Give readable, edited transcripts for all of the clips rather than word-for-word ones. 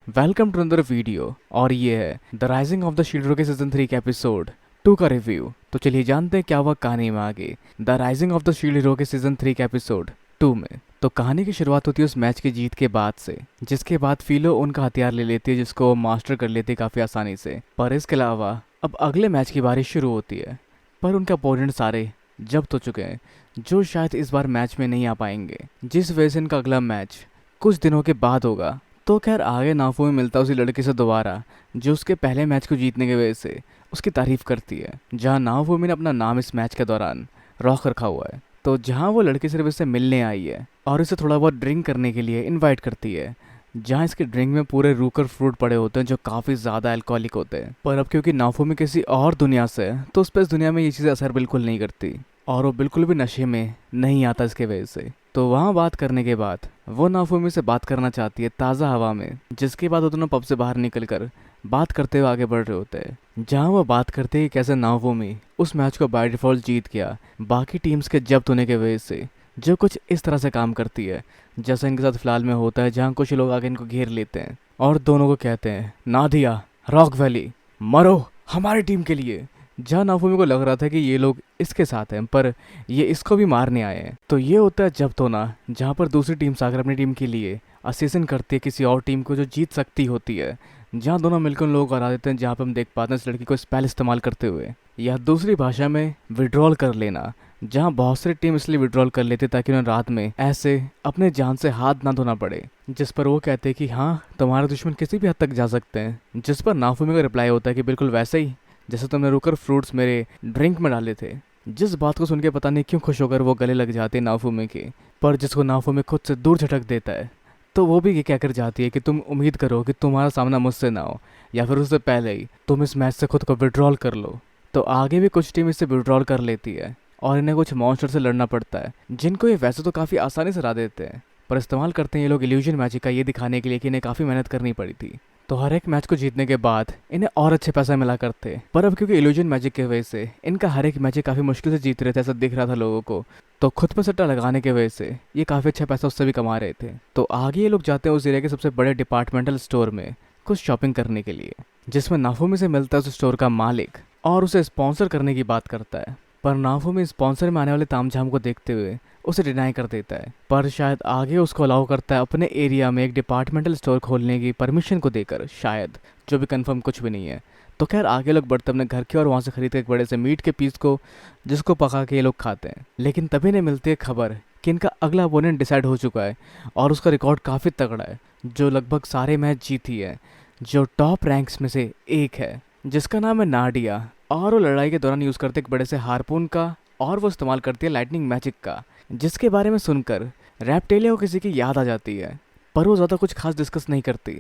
Welcome to another video. और ये है the rising of the shield के सीजन 3 के एपिसोड 2 का रिव्यू। तो चलिए जानते हैं क्या हुआ कहानी में आगे the rising of the shield hero के सीजन 3 के एपिसोड 2 में। तो कहानी की शुरुआत होती है उस मैच की जीत के बाद से, जिसके बाद फिलो उनका हथियार ले लेती है जिसको वो मास्टर कर लेती है काफ़ी आसानी से। पर इसके अलावा अब अगले मैच की बारी शुरू होती है, पर उनके अपोनेंट सारे जब्त हो चुके हैं जो शायद इस बार मैच में नहीं आ पाएंगे, जिस वजह से इनका अगला मैच कुछ दिनों के बाद होगा। तो खैर आगे नाफूमी मिलता है उसी लड़के से दोबारा जो उसके पहले मैच को जीतने की वजह से उसकी तारीफ करती है, जहां नाफूमी ने अपना नाम इस मैच के दौरान रॉक रखा हुआ है। तो जहां वो लड़की सिर्फ इससे मिलने आई है और इसे थोड़ा बहुत ड्रिंक करने के लिए इनवाइट करती है, जहाँ इसके ड्रिंक में पूरे रूकर फ्रूट पड़े होते हैं जो काफ़ी ज़्यादा अल्कोहलिक होते हैं। पर अब क्योंकि नाफूमी किसी और दुनिया से है तो उस पर इस दुनिया में ये चीज़ें असर बिल्कुल नहीं करती और वो बिल्कुल भी नशे में नहीं आता इसके वजह से। तो वहाँ बात करने के बाद वो नाफूमी से बात करना चाहती है ताज़ा हवा में, जिसके बाद वो दोनों पब से बाहर निकल कर बात करते हुए आगे बढ़ रहे होते हैं, जहाँ वो बात करते हैं कि कैसे नाफूमी उस मैच को बाय डिफॉल्ट जीत गया बाकी टीम्स के जब्त होने के वजह से, जो कुछ इस तरह से काम करती है जैसा इनके साथ फिलहाल में होता है, जहाँ कुछ लोग आगे इनको घेर लेते हैं और दोनों को कहते हैं नादिया, रॉक वैली, मरो हमारी टीम के लिए। जहाँ नाफूमी को लग रहा था कि ये लोग इसके साथ हैं पर ये इसको भी मारने आए हैं। तो ये होता है जब्त होना, जहाँ पर दूसरी टीम आकर अपनी टीम के लिए असेसन करती है किसी और टीम को जो जीत सकती होती है, जहाँ दोनों मिलकर उन लोगों को हरा देते हैं, जहाँ पर हम देख पाते हैं इस लड़की को स्पेल इस्तेमाल करते हुए या दूसरी भाषा में विड्रॉल कर लेना, जहाँ बहुत सारी टीम इसलिए विड्रॉल कर लेते ताकि उन्हें रात में ऐसे अपने जान से हाथ ना धोना पड़े। जिस पर वो कहते हैं कि हाँ तुम्हारे दुश्मन किसी भी हद तक जा सकते हैं, जिस पर नाफूमी का रिप्लाई होता है कि बिल्कुल वैसे ही जैसे तुमने रुकर फ्रूट्स मेरे ड्रिंक में डाले थे। जिस बात को सुन के पता नहीं क्यों खुश होकर वो गले लग जाते हैं नाफूमी के, पर जिसको नाफूमी खुद से दूर झटक देता है। तो वो भी ये कहकर जाती है कि तुम उम्मीद करो कि तुम्हारा सामना मुझसे ना हो या फिर उससे पहले ही तुम इस मैच से खुद को विड्रॉल कर लो। तो आगे भी कुछ टीम इससे विड्रॉल कर लेती है और इन्हें कुछ मॉन्स्टर से लड़ना पड़ता है, जिनको ये वैसे तो काफ़ी आसानी से हरा देते हैं, पर इस्तेमाल करते हैं ये लोग इल्यूजन मैजिक का ये दिखाने के लिए कि इन्हें काफ़ी मेहनत करनी पड़ी थी। तो हर एक मैच को जीतने के बाद इन्हें और अच्छे पैसा मिला करते, पर अब क्योंकि इल्यूजन मैजिक की वजह से इनका हर एक मैच काफ़ी मुश्किल से जीत रहे थे ऐसा दिख रहा था लोगों को, तो खुद पर सट्टा लगाने की वजह से ये काफ़ी अच्छा पैसा उससे भी कमा रहे थे। तो आगे ये लोग जाते हैं उस एरिया के सबसे बड़े डिपार्टमेंटल स्टोर में कुछ शॉपिंग करने के लिए, जिसमें नाफूमी से मिलता है उस स्टोर का मालिक और उसे स्पॉन्सर करने की बात करता है। पर नाफूमी स्पॉन्सर में आने वाले तामझाम को देखते हुए उसे डिनाई कर देता है, पर शायद आगे उसको अलाउ करता है अपने एरिया में एक डिपार्टमेंटल स्टोर खोलने की परमिशन को देकर, शायद, जो भी कंफर्म कुछ भी नहीं है। तो खैर आगे लोग बढ़ते अपने घर के और वहाँ से खरीदते एक बड़े से मीट के पीस को, जिसको पका के ये लोग खाते हैं। लेकिन तभी ने मिलती है खबर कि इनका अगला अपोनेंट डिसाइड हो चुका है और उसका रिकॉर्ड काफ़ी तगड़ा है, जो लगभग सारे मैच जीती है, जो टॉप रैंक्स में से एक है, जिसका नाम है नाडिया। और वो लड़ाई के दौरान यूज़ करते एक बड़े से हारपून का और वो इस्तेमाल करती है लाइटनिंग मैजिक का, जिसके बारे में सुनकर रैप्टेलिया को किसी की याद आ जाती है, पर वो ज़्यादा कुछ खास डिस्कस नहीं करती।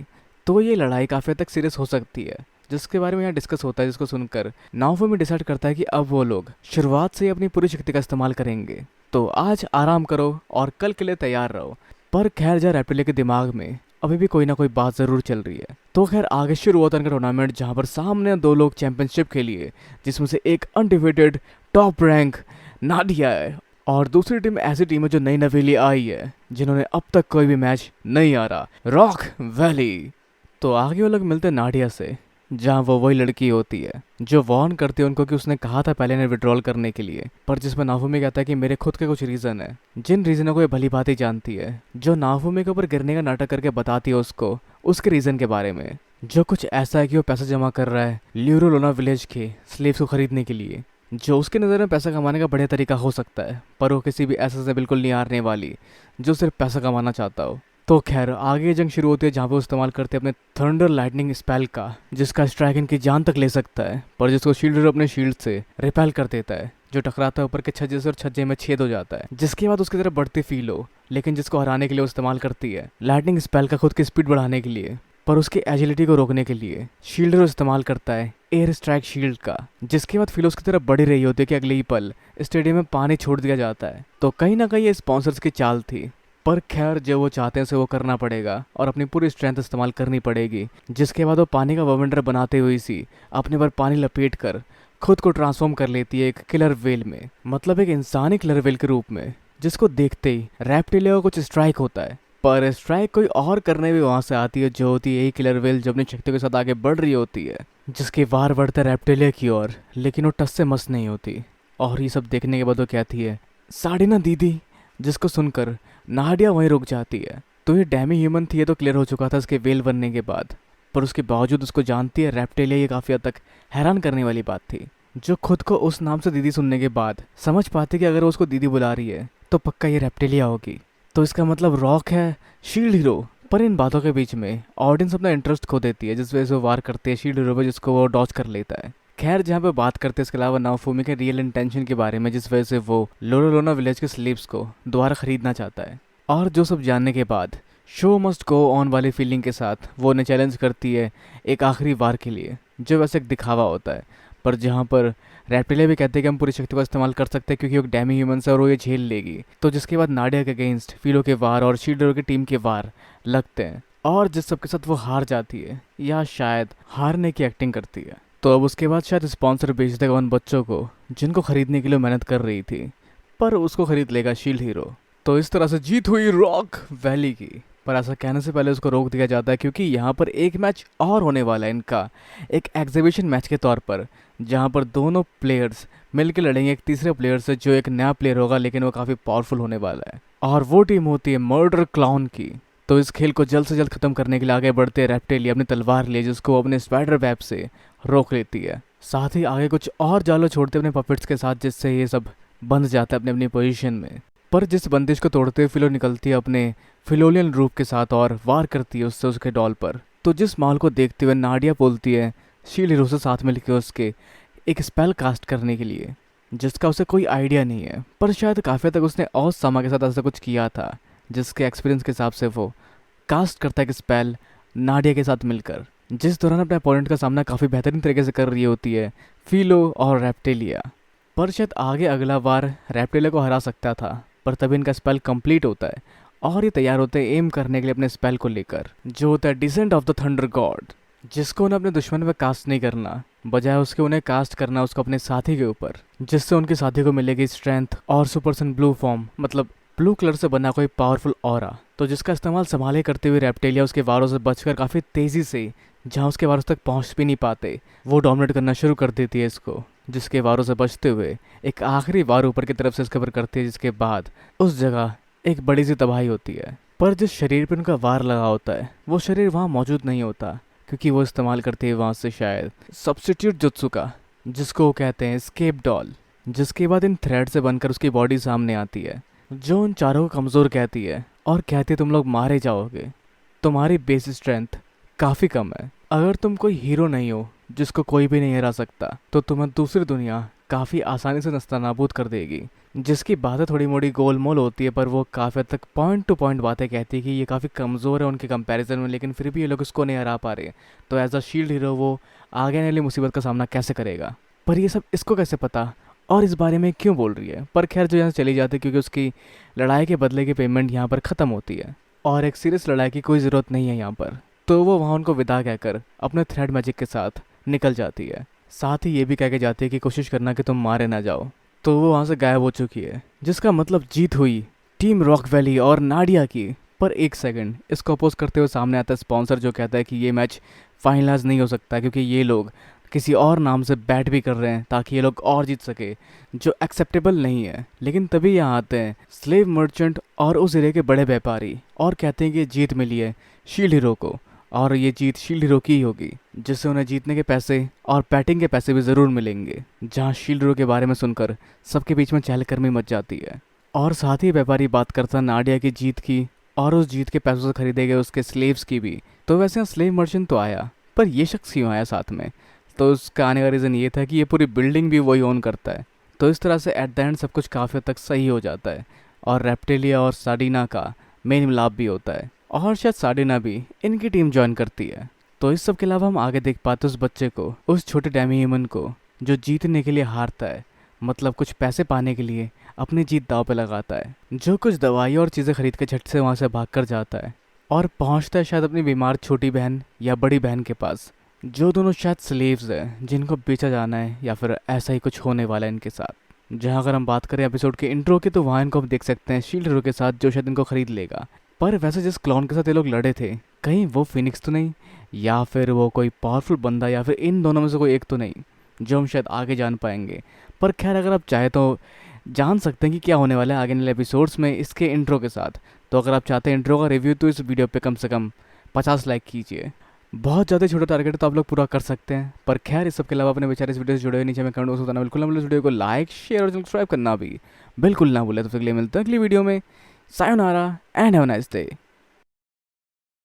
तो ये लड़ाई काफ़ी हद तक सीरियस हो सकती है, जिसके बारे में यहाँ डिस्कस होता है, जिसको सुनकर नाओफूमी डिसाइड करता है कि अब वो लोग शुरुआत से ही अपनी पूरी शक्ति का इस्तेमाल करेंगे। तो आज आराम करो और कल के लिए तैयार रहो। पर खैर जहाँ रैप्टेलिया के दिमाग में अभी भी कोई ना कोई बात ज़रूर चल रही है। तो खैर आगे शुरू होता है इनका टूर्नामेंट, जहाँ पर सामने दो लोग चैंपियनशिप के लिए, जिसमें से एक अनडिफिटेड टॉप रैंक नाडिया है और दूसरी टीम ऐसी टीम है जो नई नवेली आई है, जिन्होंने अब तक कोई भी मैच नहीं हारा, रॉक वैली। तो आगे वो लोग मिलते हैं नाडिया से, जहाँ वो वही लड़की होती है जो वार्न करती है उनको कि उसने कहा था पहले ने विड्रॉल करने के लिए, पर जिसमें नाफूमी कहता है कि मेरे खुद के कुछ रीज़न है, जिन रीज़नों को ये भली भांति जानती है, जो नाफूमी के ऊपर गिरने का नाटक करके बताती है उसको उसके रीज़न के बारे में, जो कुछ ऐसा है कि वो पैसा जमा कर रहा है ल्यूरोलोना विलेज के स्लेव्स को खरीदने के लिए, जो उसके नज़र में पैसा कमाने का बढ़िया तरीका हो सकता है, पर वो किसी भी ऐसे से बिल्कुल नहीं हारने वाली जो सिर्फ पैसा कमाना चाहता हो। तो खैर आगे जंग शुरू होती है, जहाँ पे वो इस्तेमाल करते हैं अपने थंडर लाइटनिंग स्पेल का, जिसका स्ट्राइक इनकी जान तक ले सकता है, पर जिसको शील्डर अपने शील्ड से रिपेल कर देता है, जो टकराता है ऊपर के छज्जे से और छज्जे में छेद हो जाता है, जिसके बाद उसकी तरफ बढ़ती फील हो, लेकिन जिसको हराने के लिए वो इस्तेमाल करती है लाइटनिंग स्पेल का खुद की स्पीड बढ़ाने के लिए, पर उसकी एजिलिटी को रोकने के लिए शील्डर इस्तेमाल करता है एयर स्ट्राइक शील्ड का, जिसके बाद फिलो उसकी तरफ बढ़ी रही होती है कि अगले ही पल स्टेडियम में पानी छोड़ दिया जाता है। तो कहीं ना कहीं ये स्पॉन्सर्स की चाल थी, पर खैर जो वो चाहते हैं उसे वो करना पड़ेगा और अपनी पूरी स्ट्रेंथ इस्तेमाल करनी पड़ेगी, जिसके बाद वो पानी का ववेंडर बनाते हुए सी अपने पर पानी लपेट कर खुद को ट्रांसफॉर्म कर लेती है एक किलर वेल में, मतलब एक इंसानी किलर वेल के रूप में, जिसको देखते ही रैप्टेलिया को कुछ स्ट्राइक होता है पर स्ट्राइक कोई और करने भी वहाँ से आती है, जो होती है यही किलर वेल जो अपनी शक्तियों के साथ आगे बढ़ रही होती है, जिसके वार बढ़ता है रेप्टिलिया की ओर, लेकिन वो टस से मस नहीं होती। और ये सब देखने के बाद वो कहती है साडिना दीदी, जिसको सुनकर नाडिया वहीं रुक जाती है। तो ये डैमी ह्यूमन थी, ये तो क्लियर हो चुका था इसके वेल बनने के बाद, पर उसके बावजूद उसको जानती है रेप्टिलिया, ये काफ़ी हद तक हैरान करने वाली बात थी। जो खुद को उस नाम से दीदी सुनने के बाद समझ पाते कि अगर वो उसको दीदी बुला रही है तो पक्का ये रेप्टिलिया होगी, तो इसका मतलब रॉक है शील्ड हीरो। पर इन बातों के बीच में ऑडियंस अपना इंटरेस्ट खो देती है, जिस वजह से वो वार करती है शील्ड हीरो पर, जिसको वो डॉच कर लेता है। खैर, जहाँ पे बात करते हैं इसके अलावा नाओफुमी के रियल इंटेंशन के बारे में, जिस वजह से वो लोरोलोना विलेज के स्लीव्स को दोबारा खरीदना चाहता है। और जो सब जानने के बाद शो मस्ट गो ऑन वाली फीलिंग के साथ वो उन्हें चैलेंज करती है एक आखिरी वार के लिए, जो वैसे एक दिखावा होता है, पर जहाँ पर रेप्टिलिया भी कहते हैं कि हम पूरी शक्ति का इस्तेमाल कर सकते हैं क्योंकि वो एक डैमी ह्यूमन है और वो ये झेल लेगी। तो जिसके बाद नाडिया के अगेंस्ट फिलो के वार और शील्ड हीरो की टीम के वार लगते हैं, और जिस सबके साथ वो हार जाती है या शायद हारने की एक्टिंग करती है। तो अब उसके बाद शायद स्पॉन्सर बेच देगा उन बच्चों को जिनको खरीदने के लिए मेहनत कर रही थी, पर उसको खरीद लेगा शील्ड हीरो। तो इस तरह से जीत हुई रॉक वैली की। पर ऐसा कहने से पहले उसको रोक दिया जाता है क्योंकि यहाँ पर एक मैच और होने वाला है इनका, एक एग्जीबिशन मैच के तौर पर, जहाँ पर दोनों प्लेयर्स मिलकर लड़ेंगे एक तीसरे प्लेयर से, जो एक नया प्लेयर होगा लेकिन वो काफ़ी पावरफुल होने वाला है। और वो टीम होती है मर्डर क्लाउन की। तो इस खेल को जल्द से जल्द खत्म करने के लिए आगे बढ़ते रेप्टिलिया अपनी तलवार लिए, जिसको वो अपने स्पाइडर वेब से रोक लेती है। साथ ही आगे कुछ और जालों छोड़ते अपने पपेट्स के साथ, जिससे ये सब बंध जाता है अपनी अपनी पोजीशन में। पर जिस बंदिश को तोड़ते हुए फिलो निकलती है अपने फिलोलियन रूप के साथ और वार करती है उससे उसके डॉल पर। तो जिस माल को देखते हुए नाडिया बोलती है शील्ड हीरो से साथ मिलकर उसके एक स्पेल कास्ट करने के लिए, जिसका उसे कोई आइडिया नहीं है, पर शायद काफ़ी तक उसने और सामा के साथ ऐसा कुछ किया था, जिसके एक्सपीरियंस के हिसाब से वो कास्ट करता है कि स्पेल नाडिया के साथ मिलकर, जिस दौरान अपने अपोनेंट का सामना काफ़ी बेहतरीन तरीके से कर रही होती है फिलो और रेप्टिलिया। पर शायद आगे अगला वार रेप्टिलिया को हरा सकता था, पर तभी इनका स्पेल कंप्लीट होता है और ये तैयार होते हैं एम करने के लिए अपने स्पेल को लेकर, जो होता है descent of the thunder God, जिसको उन्हें अपने दुश्मन पे कास्ट नहीं करना, बजाय उसके उन्हें कास्ट करना उसको अपने साथी के ऊपर, जिससे उनके साथी को मिलेगी स्ट्रेंथ और सुपरसन ब्लू फॉर्म, मतलब ब्लू कलर से बना कोई पावरफुल ऑरा। तो जिसका इस्तेमाल संभाले करते हुए रेप्टिलिया उसके वारों से बचकर काफ़ी तेज़ी से, जहाँ उसके वारों तक पहुँच भी नहीं पाते, वो डोमिनेट करना शुरू कर देती है इसको, जिसके वारों से बचते हुए एक आखिरी वार ऊपर की तरफ से इसके ऊपर करती है, जिसके बाद उस जगह एक बड़ी सी तबाही होती है। पर जिस शरीर पर उनका वार लगा होता है वो शरीर वहाँ मौजूद नहीं होता, क्योंकि वो इस्तेमाल करते हैं वहाँ से शायद सब्स्टिट्यूट जुत्सु का, जिसको वो कहते हैं स्केप डॉल। जिसके बाद इन थ्रेड से बनकर उसकी बॉडी सामने आती है, जो उन चारों को कमज़ोर कहती है और कहती है तुम लोग मारे जाओगे, तुम्हारी बेस स्ट्रेंथ काफ़ी कम है, अगर तुम कोई हीरो नहीं हो जिसको कोई भी नहीं हरा सकता, तो तुम्हें दूसरी दुनिया काफ़ी आसानी से नस्तानाबूद कर देगी। जिसकी बातें थोड़ी मोड़ी गोल मोल होती है, पर वो काफ़ी हद तक पॉइंट टू पॉइंट बातें कहती है कि ये काफ़ी कमज़ोर है उनके कंपैरिजन में, लेकिन फिर भी ये लोग इसको नहीं हरा पा रहे, तो एज अ शील्ड हीरो वो आगे आने वाली मुसीबत का सामना कैसे करेगा। पर ये सब इसको कैसे पता और इस बारे में क्यों बोल रही है। पर खैर जो यहाँ चली जाती है, क्योंकि उसकी लड़ाई के बदले की पेमेंट यहाँ पर ख़त्म होती है और एक सीरियस लड़ाई की कोई ज़रूरत नहीं है यहाँ पर। तो वो वहाँ उनको विदा कहकर अपने थ्रेड मैजिक के साथ निकल जाती है, साथ ही ये भी कह के जाती है कि कोशिश करना कि तुम मारे ना जाओ। तो वो वहाँ से गायब हो चुकी है, जिसका मतलब जीत हुई टीम रॉक वैली और नाडिया की। पर एक सेकंड, इसको अपोज करते हुए सामने आता है स्पॉन्सर, जो कहता है कि ये मैच फाइनलाइज नहीं हो सकता क्योंकि ये लोग किसी और नाम से बैट भी कर रहे हैं ताकि ये लोग और जीत सके, जो एक्सेप्टेबल नहीं है। लेकिन तभी यहाँ आते हैं स्लेव मर्चेंट और उस एरिया के बड़े व्यापारी और कहते हैं कि जीत मिली है शील्ड हीरो को, और ये जीत शील्ड हीरो की ही होगी, जिससे उन्हें जीतने के पैसे और बैटिंग के पैसे भी ज़रूर मिलेंगे। जहाँ शील्ड हीरो के बारे में सुनकर सबके बीच में चहलकदमी मच जाती है। और साथ ही व्यापारी बात करता नाडिया की जीत की और उस जीत के पैसों से खरीदे गए उसके स्लेव्स की भी। तो वैसे यहाँ स्लेव मर्चेंट तो आया, पर ये शख्स क्यों आया साथ में? तो उसका आने का रीज़न ये था कि ये पूरी बिल्डिंग भी वही ओन करता है। तो इस तरह से एट द एंड सब कुछ काफ़ी हद तक सही हो जाता है और रेप्टिलिया और साडिना का मेन मिलाप भी होता है, और शायद साडिना भी इनकी टीम ज्वाइन करती है। तो इस सब के अलावा हम आगे देख पाते उस बच्चे को, उस छोटे डैमी ह्यूमन को, जो जीतने के लिए हारता है, मतलब कुछ पैसे पाने के लिए अपनी जीत दांव पे लगाता है, जो कुछ दवाई और चीज़ें खरीद के झट से वहाँ से भाग कर जाता है और पहुँचता है शायद अपनी बीमार छोटी बहन या बड़ी बहन के पास, जो दोनों शायद स्लेव्स हैं जिनको बेचा जाना है या फिर ऐसा ही कुछ होने वाला है इनके साथ। जहाँ अगर हम बात करें एपिसोड के इंट्रो की, तो वहाँ इनको हम देख सकते हैं शील्ड हीरो के साथ, जो शायद इनको खरीद लेगा। पर वैसे जिस क्लॉन के साथ ये लोग लड़े थे, कहीं वो फिनिक्स तो नहीं, या फिर वो कोई पावरफुल बंदा, या फिर इन दोनों में से कोई एक तो नहीं, जो हम शायद आगे जान पाएंगे। पर खैर, अगर आप चाहे तो जान सकते हैं कि क्या होने वाला है आगे वाले एपिसोड्स में इसके इंट्रो के साथ। तो अगर आप चाहते हैं इंट्रो का रिव्यू, तो इस वीडियो पे कम से कम 50 लाइक कीजिए। बहुत ज़्यादा छोटा टारगेट है तो आप लोग पूरा कर सकते हैं। पर खैर, इस सब के अलावा अपने विचार इस वीडियो से जुड़े हुए नीचे में कमेंट बॉक्स बताना बिल्कुल ना भूलें। इस वीडियो को लाइक, शेयर और सब्सक्राइब करना भी बिल्कुल ना भूलें। तो फिर मिलते हैं अगली वीडियो में। Sayonara and have a nice day.